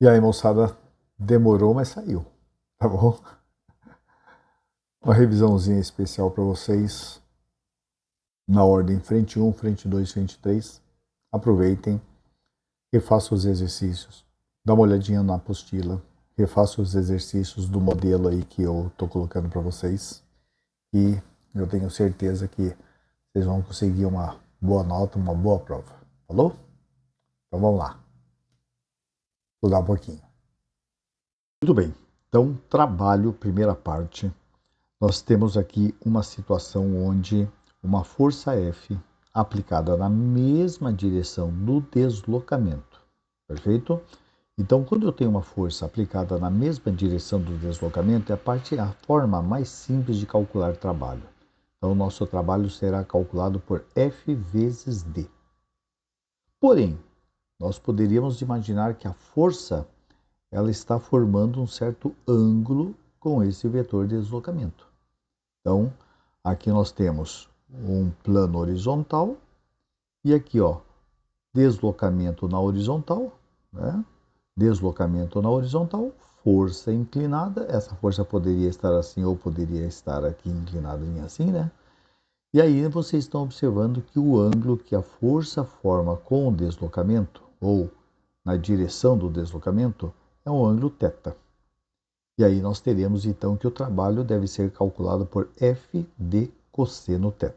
E aí, moçada, demorou, mas saiu, tá bom? Uma revisãozinha especial para vocês, na ordem frente 1, frente 2, frente 3. Aproveitem, refaçam os exercícios, dá uma olhadinha na apostila, refaçam os exercícios do modelo aí que eu tô colocando para vocês e eu tenho certeza que vocês vão conseguir uma boa nota, uma boa prova. Falou? Então vamos lá, estudar um pouquinho. Muito bem, então trabalho, primeira parte. Nós temos aqui uma situação onde uma força F aplicada na mesma direção do deslocamento, perfeito? Então, quando eu tenho uma força aplicada na mesma direção do deslocamento, é a forma mais simples de calcular trabalho. Então, o nosso trabalho será calculado por F vezes D. Porém, nós poderíamos imaginar que a força ela está formando um certo ângulo com esse vetor de deslocamento. Então, aqui nós temos um plano horizontal e aqui, ó, deslocamento na horizontal, né? Deslocamento na horizontal, força inclinada. Essa força poderia estar assim ou poderia estar aqui inclinada assim, né? E aí vocês estão observando que o ângulo que a força forma com o deslocamento ou na direção do deslocamento é um ângulo θ. E aí nós teremos então que o trabalho deve ser calculado por f de cosseno θ.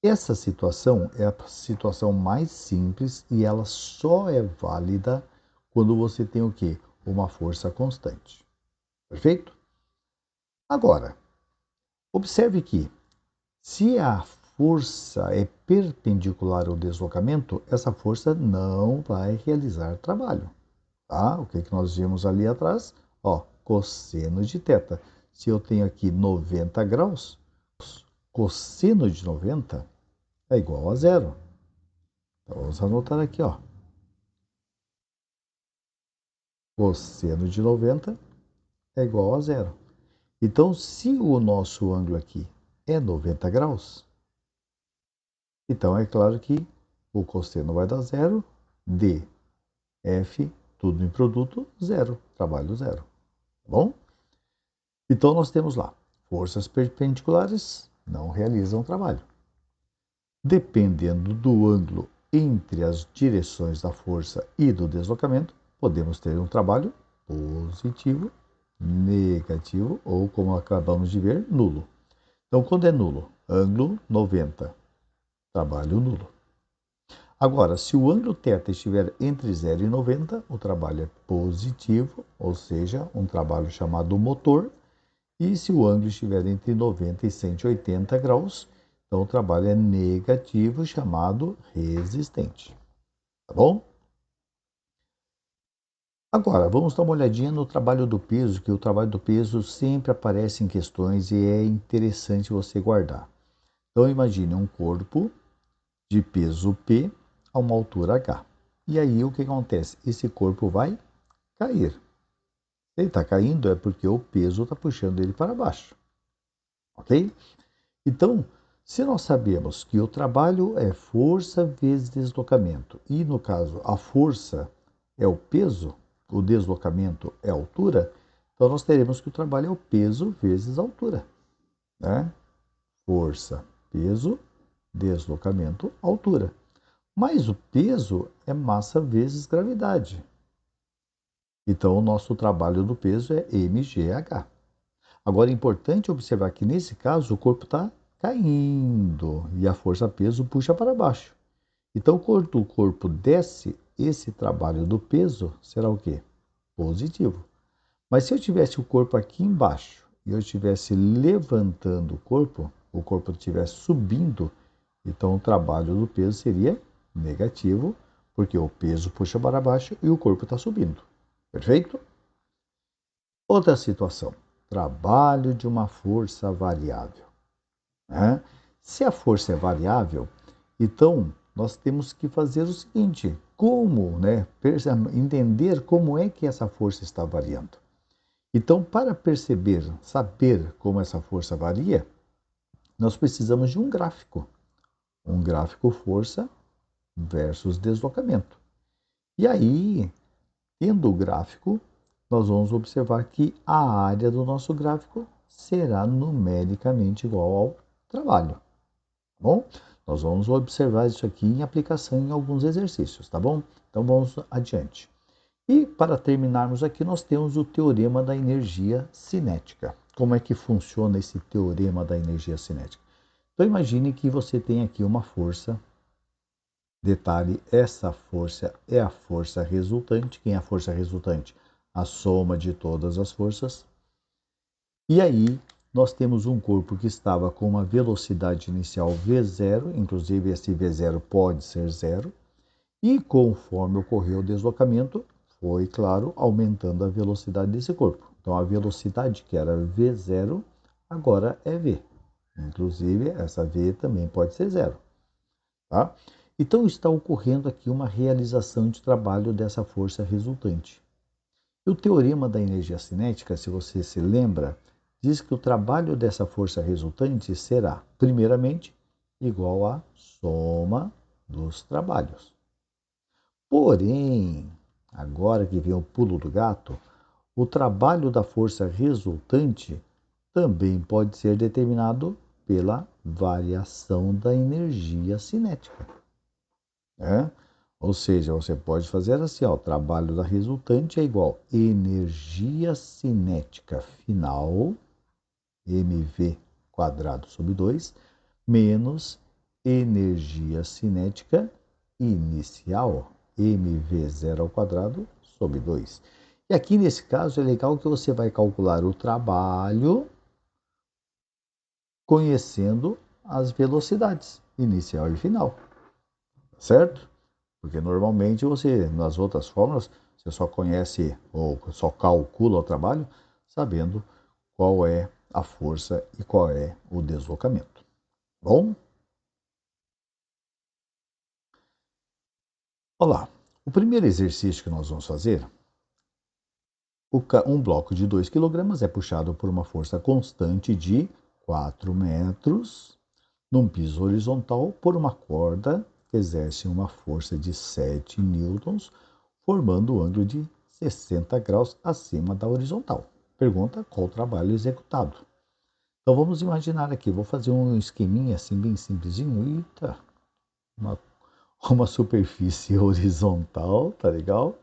Essa situação é a situação mais simples e ela só é válida quando você tem o quê? Uma força constante. Perfeito? Agora, observe que se a força é perpendicular ao deslocamento, essa força não vai realizar trabalho. Tá? O que, que nós vimos ali atrás? Ó, cosseno de θ. Se eu tenho aqui 90 graus, cosseno de 90 é igual a zero. Então, vamos anotar aqui, ó. Cosseno de 90 é igual a zero. Então, se o nosso ângulo aqui é 90 graus, então é claro que o cosseno vai dar zero, d, f, tudo em produto, zero, trabalho zero. Tá bom? Então, nós temos lá, forças perpendiculares não realizam trabalho. Dependendo do ângulo entre as direções da força e do deslocamento, podemos ter um trabalho positivo, negativo ou, como acabamos de ver, nulo. Então, quando é nulo, ângulo 90, trabalho nulo. Agora, se o ângulo θ estiver entre 0 e 90, o trabalho é positivo, ou seja, um trabalho chamado motor. E se o ângulo estiver entre 90 e 180 graus, então o trabalho é negativo, chamado resistente. Tá bom? Agora, vamos dar uma olhadinha no trabalho do peso, que o trabalho do peso sempre aparece em questões e é interessante você guardar. Então, imagine um corpo de peso P a uma altura H. E aí, o que acontece? Esse corpo vai cair. Se ele está caindo, é porque o peso está puxando ele para baixo. Ok? Então, se nós sabemos que o trabalho é força vezes deslocamento, e no caso a força é o peso, o deslocamento é a altura, então nós teremos que o trabalho é o peso vezes a altura. Né? Força, peso, deslocamento, altura. Mas o peso é massa vezes gravidade. Então, o nosso trabalho do peso é mgh. Agora, é importante observar que, nesse caso, o corpo está caindo e a força-peso puxa para baixo. Então, quando o corpo desce, esse trabalho do peso será o quê? Positivo. Mas se eu tivesse o corpo aqui embaixo e eu estivesse levantando o corpo estivesse subindo, então o trabalho do peso seria negativo, porque o peso puxa para baixo e o corpo está subindo. Perfeito? Outra situação, trabalho de uma força variável. Né? Se a força é variável, então nós temos que fazer o seguinte: como, né, entender como é que essa força está variando. Então, para perceber, saber como essa força varia, nós precisamos de um gráfico força versus deslocamento. E aí, Tendo o gráfico, nós vamos observar que a área do nosso gráfico será numericamente igual ao trabalho, tá bom? Nós vamos observar isso aqui em aplicação em alguns exercícios, tá bom? Então vamos adiante. E para terminarmos aqui, nós temos o teorema da energia cinética. Como é que funciona esse teorema da energia cinética? Então imagine que você tem aqui uma força. Detalhe, essa força é a força resultante. Quem é a força resultante? A soma de todas as forças. E aí, nós temos um corpo que estava com uma velocidade inicial V0, inclusive esse V0 pode ser zero, e conforme ocorreu o deslocamento, foi, claro, aumentando a velocidade desse corpo. Então, a velocidade que era V0, agora é V. Inclusive, essa V também pode ser zero. Tá? Então, está ocorrendo aqui uma realização de trabalho dessa força resultante. E o teorema da energia cinética, se você se lembra, diz que o trabalho dessa força resultante será, primeiramente, igual à soma dos trabalhos. Porém, agora que vem o pulo do gato, o trabalho da força resultante também pode ser determinado pela variação da energia cinética. Né? Ou seja, você pode fazer assim, ó, o trabalho da resultante é igual energia cinética final, mv quadrado sobre 2, menos energia cinética inicial, mv0 ao quadrado sobre 2. E aqui nesse caso é legal que você vai calcular o trabalho conhecendo as velocidades inicial e final, certo? Porque normalmente você, nas outras fórmulas, você só conhece ou só calcula o trabalho sabendo qual é a força e qual é o deslocamento. Bom? Olá, o primeiro exercício que nós vamos fazer, um bloco de 2 kg é puxado por uma força constante de 4 metros num piso horizontal por uma corda que exerce uma força de 7 newtons, formando um ângulo de 60 graus acima da horizontal. Pergunta qual o trabalho executado. Então vamos imaginar aqui, vou fazer um esqueminha assim bem simplesinho. Eita, uma superfície horizontal, tá legal?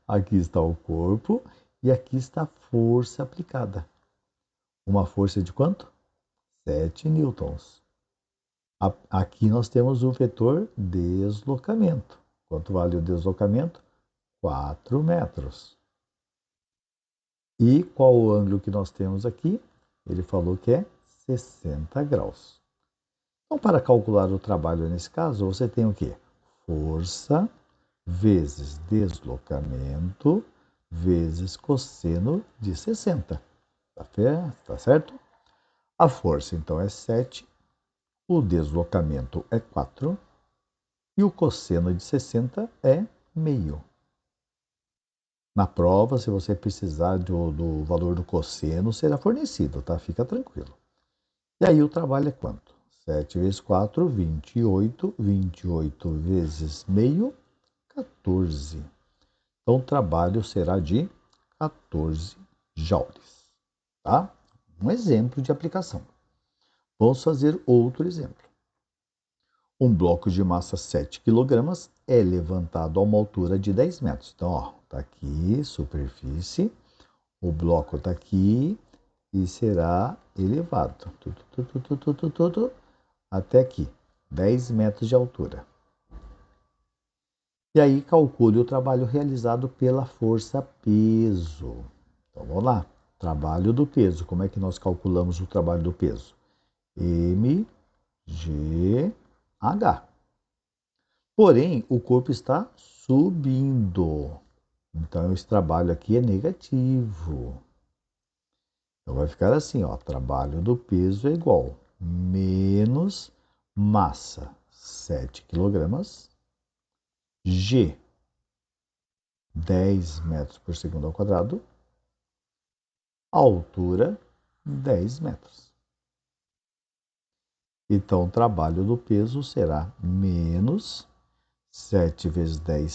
Aqui está o corpo e aqui está a força aplicada. Uma força de quanto? 7 newtons. Aqui nós temos o vetor deslocamento. Quanto vale o deslocamento? 4 metros. E qual o ângulo que nós temos aqui? Ele falou que é 60 graus. Então, para calcular o trabalho nesse caso, você tem o quê? Força vezes deslocamento vezes cosseno de 60. Tá certo? A força, então, é 7. O deslocamento é 4 e o cosseno de 60 é meio. Na prova, se você precisar do valor do cosseno, será fornecido, tá? Fica tranquilo. E aí o trabalho é quanto? 7 vezes 4, 28. 28 vezes meio, 14. Então o trabalho será de 14 joules, tá? Um exemplo de aplicação. Vamos fazer outro exemplo. Um bloco de massa 7 kg é levantado a uma altura de 10 metros. Então, ó, tá aqui, superfície, o bloco está aqui e será elevado até aqui, 10 metros de altura. E aí calcule o trabalho realizado pela força peso. Então vamos lá, trabalho do peso. Como é que nós calculamos o trabalho do peso? mgh. Porém, o corpo está subindo. Então, esse trabalho aqui é negativo. Então, vai ficar assim, ó, trabalho do peso é igual menos massa, 7 kg, G, 10 metros por segundo ao quadrado, altura, 10 metros. Então, o trabalho do peso será menos 7 vezes 10,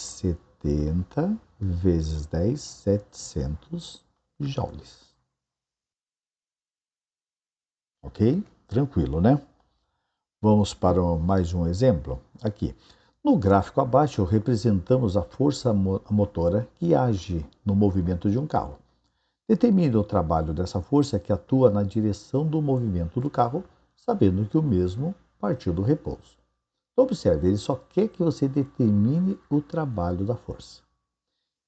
80 vezes 10, 700 joules. Ok? Tranquilo, né? Vamos para mais um exemplo. Aqui. No gráfico abaixo, representamos a força motora que age no movimento de um carro. Determine o trabalho dessa força que atua na direção do movimento do carro, sabendo que o mesmo partiu do repouso. Então, observe, ele só quer que você determine o trabalho da força.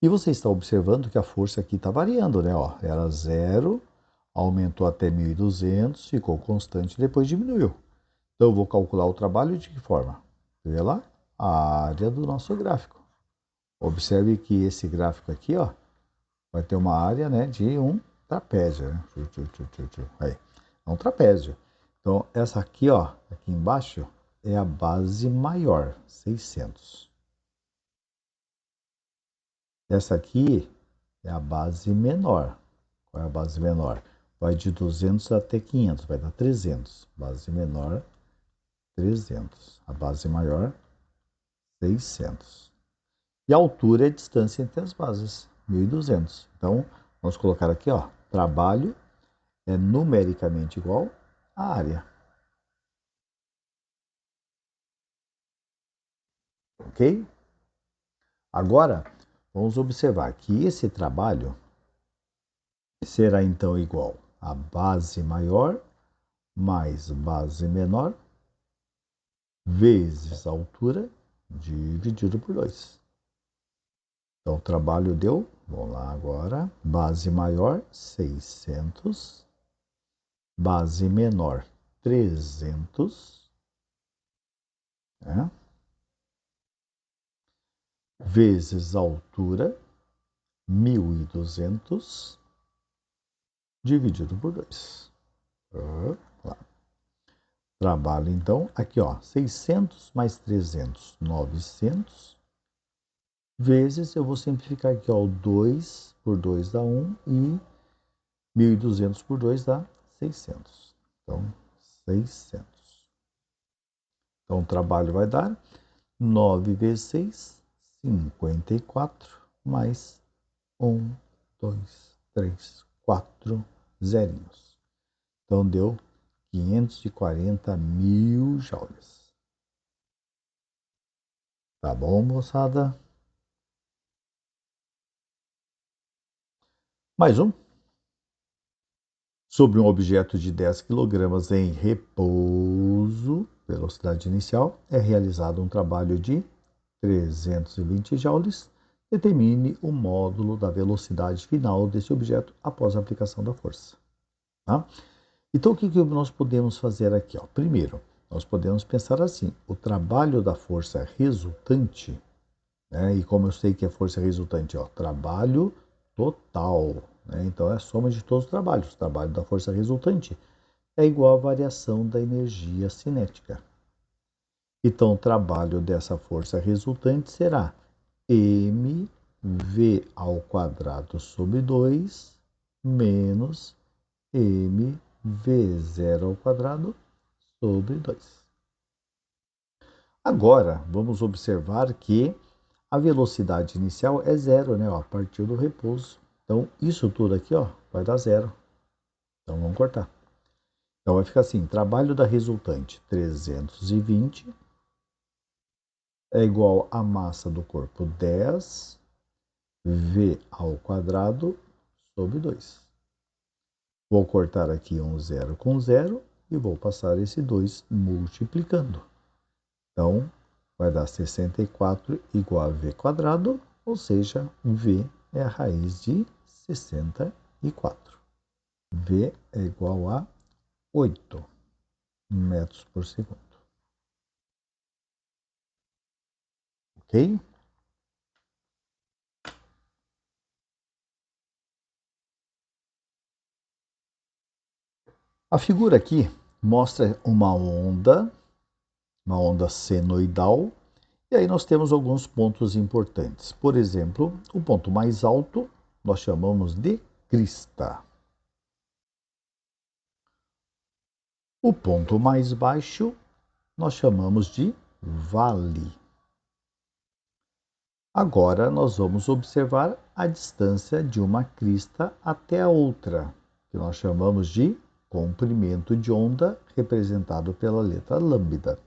E você está observando que a força aqui está variando, né? Ó, era 0, aumentou até 1.200, ficou constante, depois diminuiu. Então, eu vou calcular o trabalho de que forma? Vê lá, a área do nosso gráfico. Observe que esse gráfico aqui, ó, vai ter uma área, né, de um trapézio. Né? Aí, é um trapézio. Então, essa aqui, ó, aqui embaixo, é a base maior, 600. Essa aqui é a base menor. Qual é a base menor? Vai de 200 até 500, vai dar 300. Base menor, 300. A base maior, 600. E a altura é a distância entre as bases, 1.200. Então, vamos colocar aqui, ó, trabalho é numericamente igual à área. Ok? Agora, vamos observar que esse trabalho será então igual a base maior mais base menor vezes a altura dividido por 2. Então, o trabalho deu, vamos lá agora, base maior, 600, base menor, 300, né? Vezes a altura, 1.200, dividido por 2. Trabalho, então, aqui, ó, 600 mais 300, 900, vezes, eu vou simplificar aqui, ó, o 2 por 2 dá 1 e 1.200 por 2 dá 600. Então, 600. Então, o trabalho vai dar 9 vezes 6, 54, mais 1, 2, 3, 4 zerinhos. Então, deu 540.000 joules. Tá bom, moçada? Mais um. Sobre um objeto de 10 kg em repouso, velocidade inicial, é realizado um trabalho de 320 joules. Determine o módulo da velocidade final desse objeto após a aplicação da força. Tá? Então, o que nós podemos fazer aqui? Ó? Primeiro, nós podemos pensar assim, o trabalho da força resultante, né? E como eu sei que a força resultante, ó, trabalho total, né? Então, é a soma de todos os trabalhos. O trabalho da força resultante é igual à variação da energia cinética. Então, o trabalho dessa força resultante será mv ao quadrado sobre 2 menos mv0 ao quadrado sobre 2. Agora, vamos observar que a velocidade inicial é zero, né? Ó, a partir do repouso. Então, isso tudo aqui, ó, vai dar zero. Então, vamos cortar. Então, vai ficar assim, trabalho da resultante, 320, é igual a massa do corpo, 10, v ao quadrado sobre 2. Vou cortar aqui um zero com zero e vou passar esse 2 multiplicando. Então, vai dar 64 igual a v quadrado, ou seja, v é a raiz de 64. V é igual a 8 metros por segundo. Ok? A figura aqui mostra uma onda senoidal, e aí nós temos alguns pontos importantes. Por exemplo, o ponto mais alto nós chamamos de crista. O ponto mais baixo nós chamamos de vale. Agora nós vamos observar a distância de uma crista até a outra, que nós chamamos de comprimento de onda, representado pela letra lambda.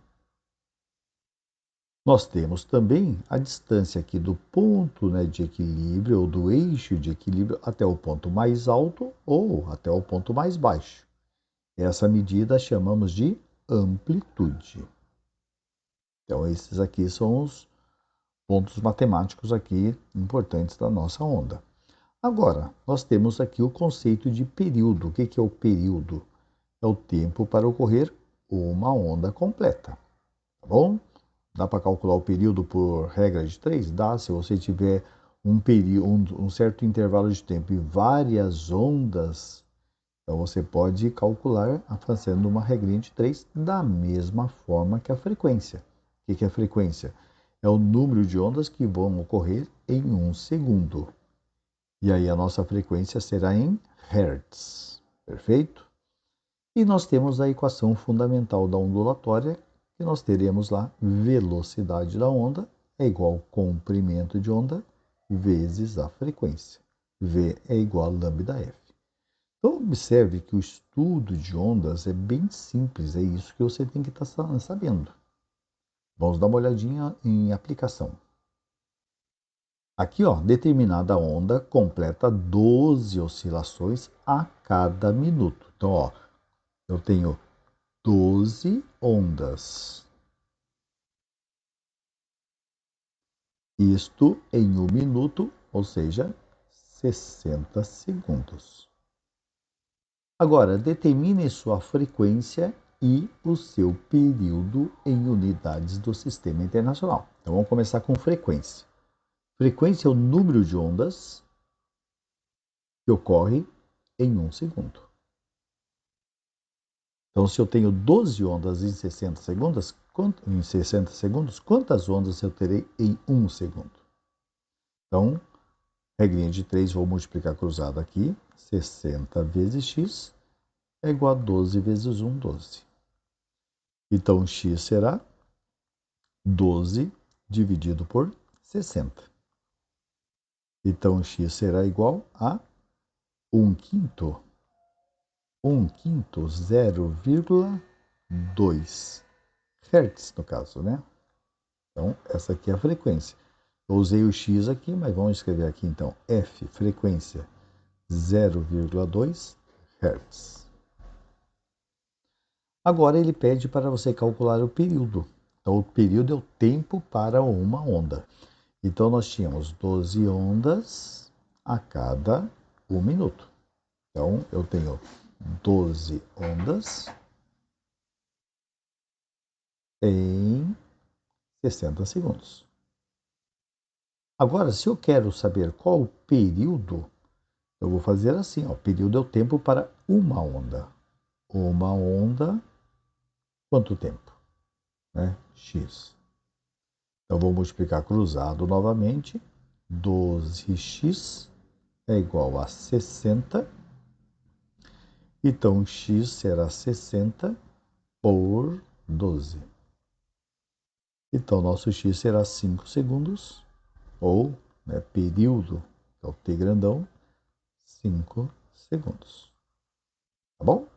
Nós temos também a distância aqui do ponto, né, de equilíbrio, ou do eixo de equilíbrio, até o ponto mais alto ou até o ponto mais baixo. Essa medida chamamos de amplitude. Então, esses aqui são os pontos matemáticos aqui importantes da nossa onda. Agora, nós temos aqui o conceito de período. O que é o período? É o tempo para ocorrer uma onda completa, tá bom? Dá para calcular o período por regra de 3? Dá, se você tiver um certo intervalo de tempo e várias ondas, então você pode calcular fazendo uma regrinha de 3 da mesma forma que a frequência. O que é a frequência? É o número de ondas que vão ocorrer em 1 segundo. E aí a nossa frequência será em Hertz, perfeito? E nós temos a equação fundamental da ondulatória, que nós teremos lá velocidade da onda é igual ao comprimento de onda vezes a frequência. V é igual a lambda F. Então observe que o estudo de ondas é bem simples, é isso que você tem que estar sabendo. Vamos dar uma olhadinha em aplicação. Aqui, ó, determinada onda completa 12 oscilações a cada minuto. Então, ó, eu tenho 12 ondas. Isto em 1 minuto, ou seja, 60 segundos. Agora, determine sua frequência e o seu período em unidades do Sistema Internacional. Então, vamos começar com frequência. Frequência é o número de ondas que ocorre em 1 segundo. Então, se eu tenho 12 ondas em 60 segundos, quantas ondas eu terei em 1 segundo? Então, regrinha de 3, vou multiplicar cruzado aqui. 60 vezes x é igual a 12 vezes 1, 12. Então, x será 12 dividido por 60. Então, x será igual a 1 quinto. 1 quinto, 0,2 Hz, no caso, né? Então, essa aqui é a frequência. Eu usei o x aqui, mas vamos escrever aqui, então, F, frequência, 0,2 Hz. Agora, ele pede para você calcular o período. Então, o período é o tempo para uma onda. Então, nós tínhamos 12 ondas a cada 1 minuto. Então, eu tenho 12 ondas em 60 segundos. Agora, se eu quero saber qual o período, eu vou fazer assim, ó, o período é o tempo para uma onda. Uma onda, quanto tempo? Né? X. Então, vou multiplicar cruzado novamente. 12x é igual a 60. Então, x será 60 por 12. Então, nosso x será 5 segundos, ou né, período, que é o t grandão, 5 segundos. Tá bom?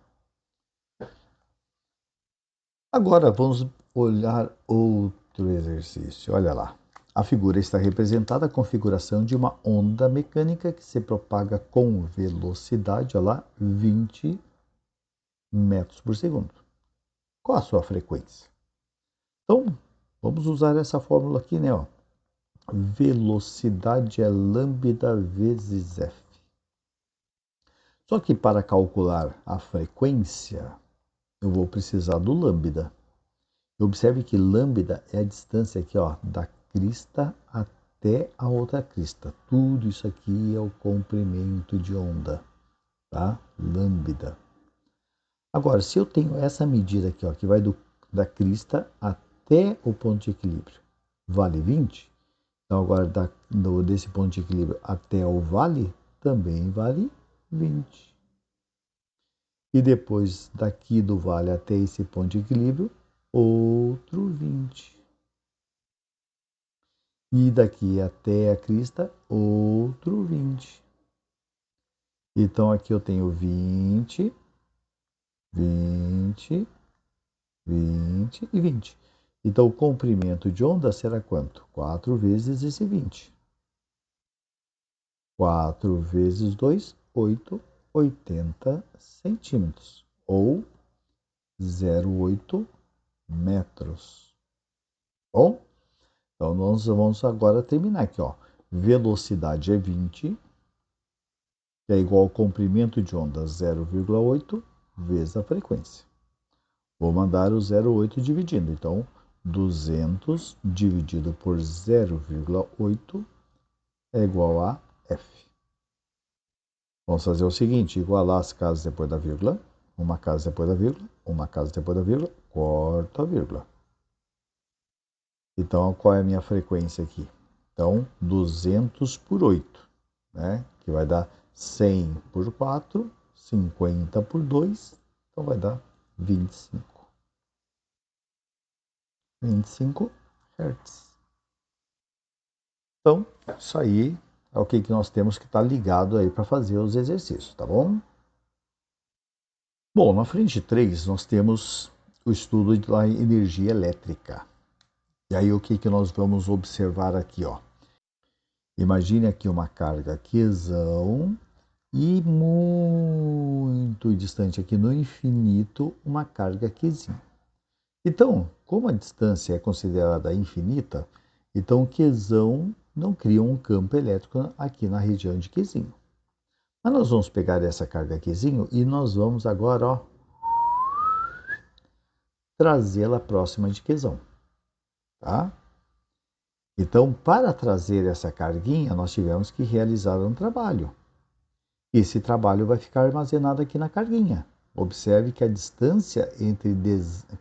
Agora, vamos olhar outro exercício. Olha lá. A figura está representada a configuração de uma onda mecânica que se propaga com velocidade, olha lá, 20 metros por segundo. Qual a sua frequência? Então, vamos usar essa fórmula aqui, né? Ó. Velocidade é lambda vezes f. Só que para calcular a frequência, eu vou precisar do lambda. Observe que lambda é a distância aqui, ó, da crista até a outra crista. Tudo isso aqui é o comprimento de onda, tá? Lambda. Agora, se eu tenho essa medida aqui, ó, que vai da crista até o ponto de equilíbrio, vale 20. Então, agora desse ponto de equilíbrio até o vale, também vale 20. E depois daqui do vale até esse ponto de equilíbrio, outro 20. E daqui até a crista, outro 20. Então aqui eu tenho 20, 20, 20 e 20. Então o comprimento de onda será quanto? 4 vezes esse 20. 4 vezes 2, 8, 80 centímetros. Ou 0,8 metros. Bom, então nós vamos agora terminar aqui, ó. Velocidade é 20, que é igual ao comprimento de onda 0,8 vezes a frequência. Vou mandar o 0,8 dividindo. Então, 200 dividido por 0,8 é igual a F. Vamos fazer o seguinte, igualar as casas depois da vírgula. Uma casa depois da vírgula, uma casa depois da vírgula, corta a vírgula. Então, qual é a minha frequência aqui? Então, 200 por 8, né? Que vai dar 100 por 4, 50 por 2, então vai dar 25. 25 Hz. Então, isso aí é o que nós temos que estar ligado aí para fazer os exercícios, tá bom? Bom, na frente 3 nós temos o estudo da energia elétrica. E aí o que nós vamos observar aqui, ó? Imagine aqui uma carga Qzão e muito distante aqui no infinito uma carga Qzinho. Então, como a distância é considerada infinita, então Qzão não cria um campo elétrico aqui na região de Qzinho. Mas nós vamos pegar essa carga Qzinho e nós vamos agora, ó, trazê-la próxima de Qzão, tá? Então, para trazer essa carguinha, nós tivemos que realizar um trabalho. Esse trabalho vai ficar armazenado aqui na carguinha. Observe que a distância entre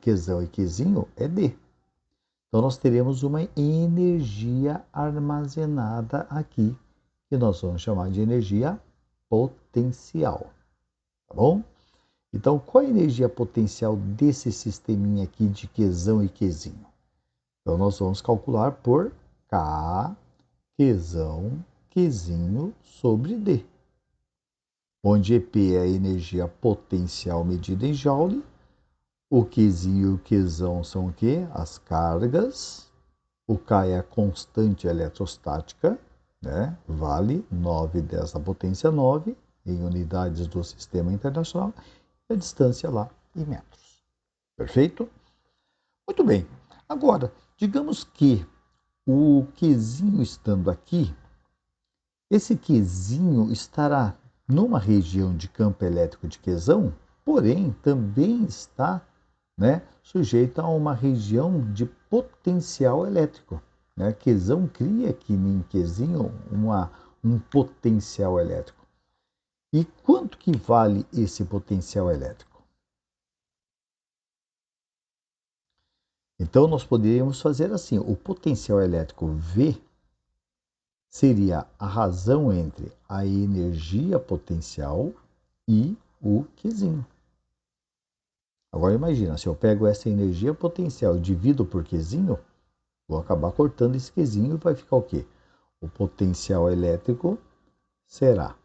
Qzão e Qzinho é D. Então, nós teremos uma energia armazenada aqui, que nós vamos chamar de energia potencial. Tá bom? Então, qual é a energia potencial desse sisteminha aqui de Qzão e Qzinho? Então, nós vamos calcular por K, Qzão, Qzinho sobre D, onde EP é a energia potencial medida em Joule, o Qzinho e o Qzão são o quê? As cargas, o K é a constante eletrostática, né? Vale 9 × 10⁻⁹ em unidades do sistema internacional, e a distância lá em metros. Perfeito? Muito bem. Agora, digamos que o Qzinho estando aqui, esse Qzinho estará numa região de campo elétrico de Qzão, porém também está, né, sujeito a uma região de potencial elétrico. Né? Qzão cria aqui em Qzinho um potencial elétrico. E quanto que vale esse potencial elétrico? Então, nós poderíamos fazer assim, o potencial elétrico V seria a razão entre a energia potencial e o Qzinho. Agora imagina, se eu pego essa energia potencial e divido por Qzinho, vou acabar cortando esse Qzinho e vai ficar o quê? O potencial elétrico será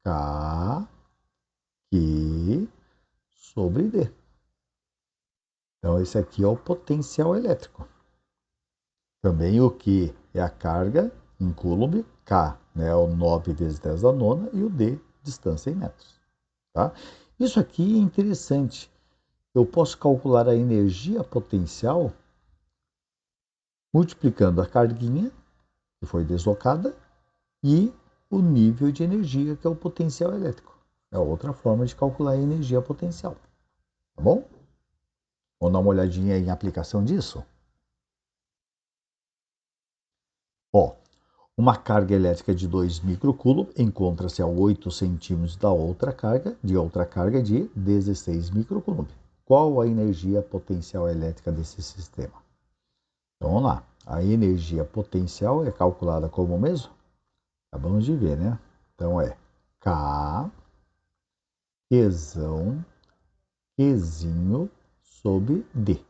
K, Q sobre D. Então esse aqui é o potencial elétrico. Também o Q é a carga em coulomb, K, né, o 9 vezes 10 à nona, e o D, distância em metros. Tá? Isso aqui é interessante. Eu posso calcular a energia potencial multiplicando a carguinha, que foi deslocada, e o nível de energia, que é o potencial elétrico. É outra forma de calcular a energia potencial. Tá bom? Vamos dar uma olhadinha em aplicação disso? Ó, uma carga elétrica de 2 microcoulomb encontra-se a 8 centímetros de outra carga de 16 microcoulomb. Qual a energia potencial elétrica desse sistema? Então vamos lá. A energia potencial é calculada como mesmo? Acabamos de ver, né? Então é K, Qzão, Qzinho sobre D.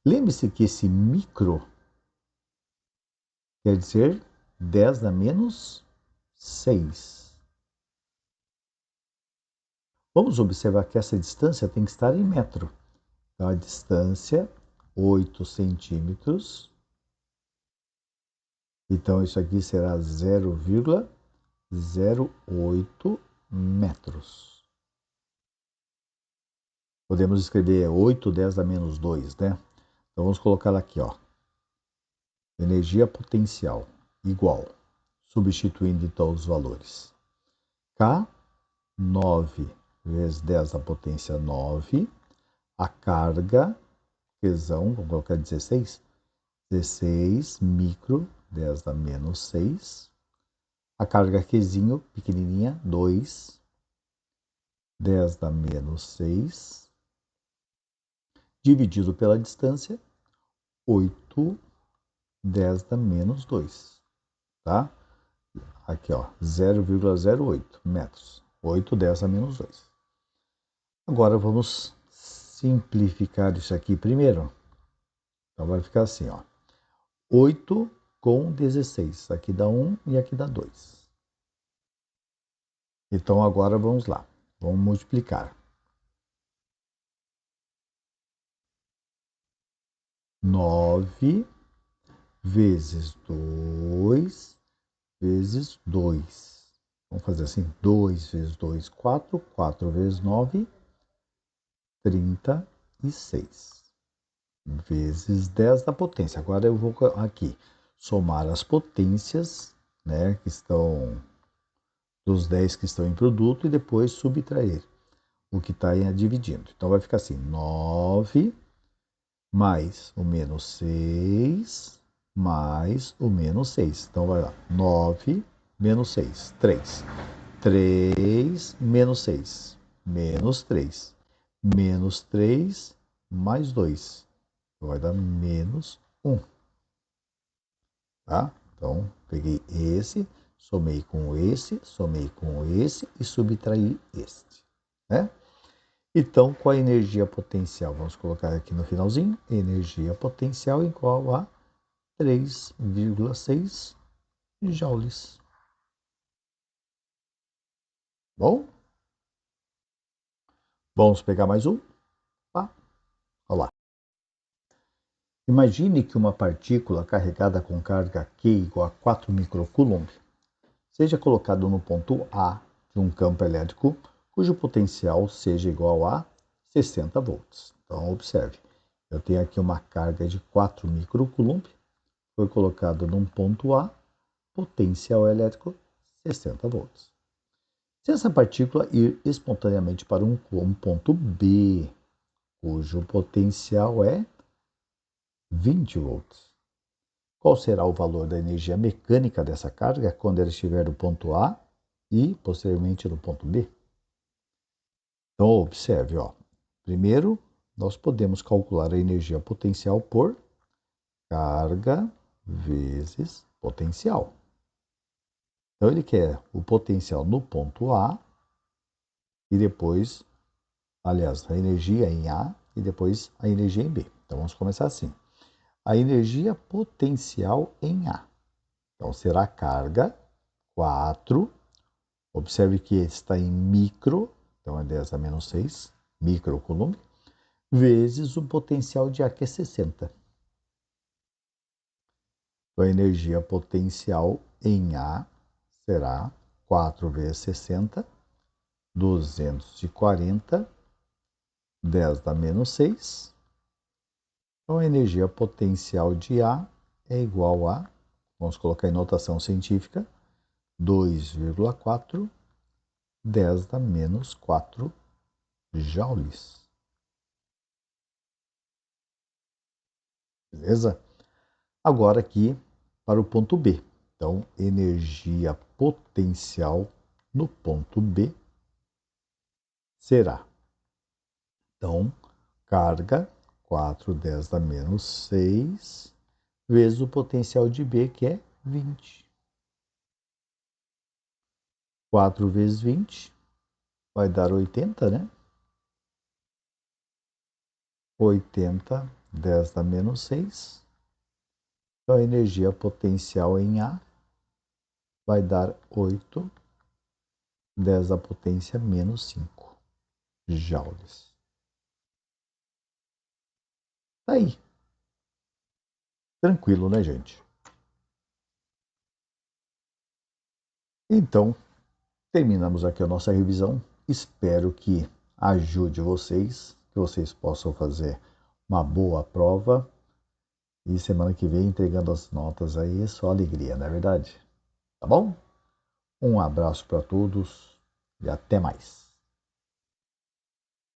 Lembre-se que esse micro quer dizer 10 a menos 6. Vamos observar que essa distância tem que estar em metro. Então, a distância, 8 centímetros. Então, isso aqui será 0,08 metros. Podemos escrever 8, 10 a menos 2, né? Então, vamos colocar aqui, ó. Energia potencial igual, substituindo então os valores. K, 9 vezes 10 à potência 9. A carga, Qzão, vamos colocar 16. 16 micro, 10 a menos 6. A carga Qzinho, pequenininha, 2. 10 a menos 6. Dividido pela distância, 8, 10 a menos 2. Tá? Aqui, ó, 0,08 metros. 8, 10 a menos 2. Agora vamos simplificar isso aqui primeiro. Então vai ficar assim, ó. 8 com 16. Aqui dá 1 e aqui dá 2. Então agora vamos lá. Vamos multiplicar. 9 vezes 2 vezes 2. Vamos fazer assim. 2 vezes 2, 4. 4 vezes 9, 36. Vezes 10 da potência. Agora eu vou aqui somar as potências, né, que estão dos 10 que estão em produto e depois subtrair o que está dividindo. Então vai ficar assim, 9 mais o menos 6 mais o menos 6. Então vai lá, 9 menos 6, 3. 3 menos 6, menos 3. Menos 3 mais 2. Vai dar menos 1. Tá? Então, peguei esse, somei com esse e subtraí este. Né? Então, qual a energia potencial? Vamos colocar aqui no finalzinho. Energia potencial igual a 3,6 joules. Bom? Vamos pegar mais um? Tá? Olha lá. Imagine que uma partícula carregada com carga Q igual a 4 microcoulomb seja colocada no ponto A de um campo elétrico cujo potencial seja igual a 60 volts. Então, observe, eu tenho aqui uma carga de 4 microcoulomb, foi colocada num ponto A, potencial elétrico 60 volts. Se essa partícula ir espontaneamente para um ponto B, cujo potencial é 20 volts, qual será o valor da energia mecânica dessa carga quando ela estiver no ponto A e posteriormente no ponto B? Então, observe, ó. Primeiro, nós podemos calcular a energia potencial por carga vezes potencial. Então, ele quer o potencial no ponto A e depois, aliás, a energia em A e depois a energia em B. Então, vamos começar assim. A energia potencial em A. Então, será a carga 4. Observe que está em micro, então é 10 a menos 6, microcoulomb, vezes o potencial de A, que é 60. Então, a energia potencial em A será 4 vezes 60, 240, 10 a menos 6. Então, a energia potencial de A é igual a, vamos colocar em notação científica, 2,4, 10 a menos 4 joules. Beleza? Agora aqui para o ponto B. Então, energia potencial no ponto B será, então, carga 4, 10 a menos 6, vezes o potencial de B, que é 20. 4 vezes 20 vai dar 80, né? 80, 10 a menos 6, Então, a energia potencial em A vai dar 8, 10 à potência menos 5 joules. Tá aí. Tranquilo, né, gente? Então, terminamos aqui a nossa revisão. Espero que ajude vocês, que vocês possam fazer uma boa prova. E semana que vem, entregando as notas aí, é só alegria, não é verdade? Tá bom? Um abraço para todos e até mais.